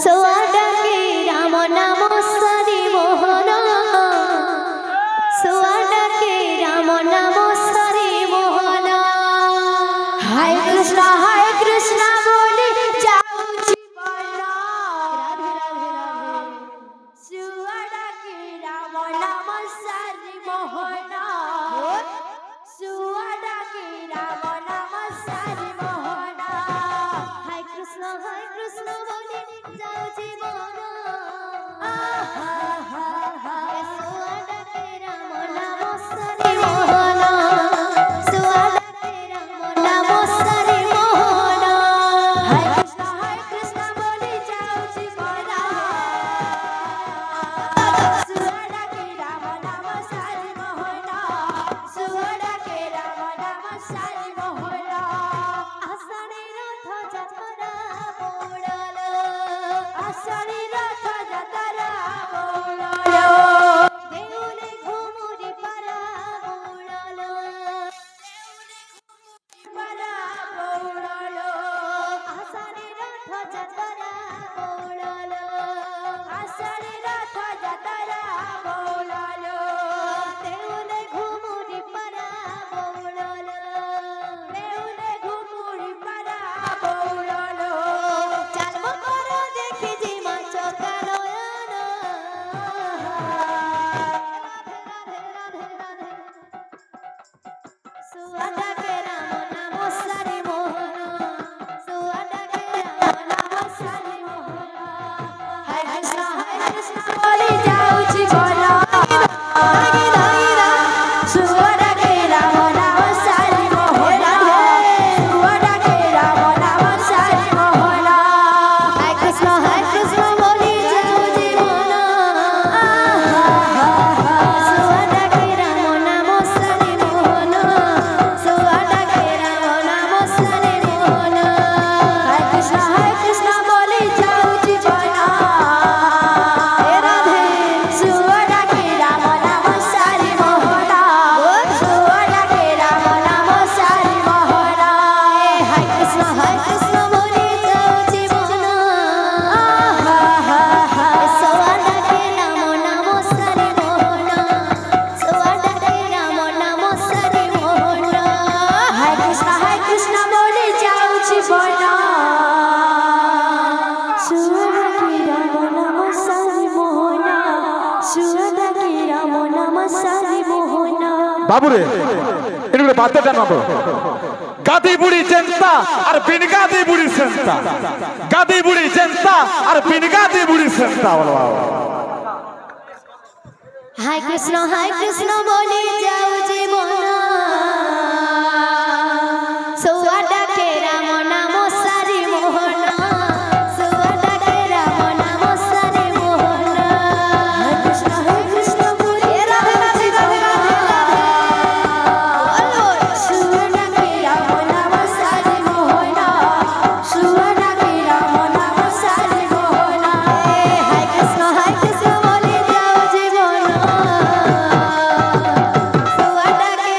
সোয়াডাকে রাম নাম সারি মোহন সোয়াডাকে রাম নাম সারি মোহন হায় কৃষ্ণ বলে যাও জীবন সুয়াডাকে রাম নাম সারি মোহন সুয়াডাকে রাম নাম সারি মোহন হায় কৃষ্ণ বলে যাও জীবন সোয়াডাকে রাম নাম সারি মোহন সোয়াডাকে রাম নাম সারি মোহন হায় কৃষ্ণ বলে যাও জীবন সুয়াডাকে রাম নাম সারি মোহন সুয়াডাকে রাম নাম সারি মোহন আষাঢ়ে রথ যাত্রা পড়ালো আষাঢ়ে রথ যাত্রা বলো দেউলে ঘুমুরি পারা পড়ালো পারা বলো আষাঢ়ে রথ যাত্রা পড়ালো আষাঢ়ে রথ যাত্রা বলো দেউলে ঘুমুরি পারা পড়ালো দেউলে ঘুমুরি পারা বলো চালব করো দেখি যে মা চকালো সুয়াডাকে রাম নাম সারি মোহন সুয়াডাকে রাম নাম সারি মোহন হায় কৃষ্ণ বলে যাও জীবন সুয়াডাকে রাম নাম সারি মোহন সুয়াডাকে রাম নাম সারি মোহন হায় কৃষ্ণ বলি যাও জীবন সুয়াডাকে রাম নাম সারি মোহন সুয়াডাকে রাম নাম সারি মোহন হায় কৃষ্ণ বলে যাও জীবন হে রাধে সুয়াডাকে রাম নাম সারি মোহন সুয়াডাকে রাম নাম সারি মোহন হায় কৃষ্ণ বলি যাও জীবন সোয়াডাকে রাম নাম সারি মোহন সোয়াডাকে রাম নাম সারি মোহন হায় কৃষ্ণ বলে যাও জীবন সুয়াডাকে রাম নাম সারি মোহন সুয়াডাকে রাম নাম সারি মোহন বাবুরে এগুলো বাদে কেন গাদি বুড়ি চেন্তা আর বিন গাদি বুড়ি চেন্তা গাদি বুড়ি চেন্তা আর বিন গাদি বুড়ি চেন্তা বলো বাবা হায় কৃষ্ণ বলি যাও জীবন সোয়াডাকে রাম নাম সারি মোহন সোয়াডাকে রাম নাম সারি মোহন কৃষ্ণ বলে রাধে রাধে রাধে রাধে সুয়াডাকে রাম নাম সারি মোহন সুয়াডাকে রাম নাম সারি মোহন হায় কৃষ্ণ বলি যাও জীবন সোয়াডাকে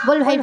বল ভাই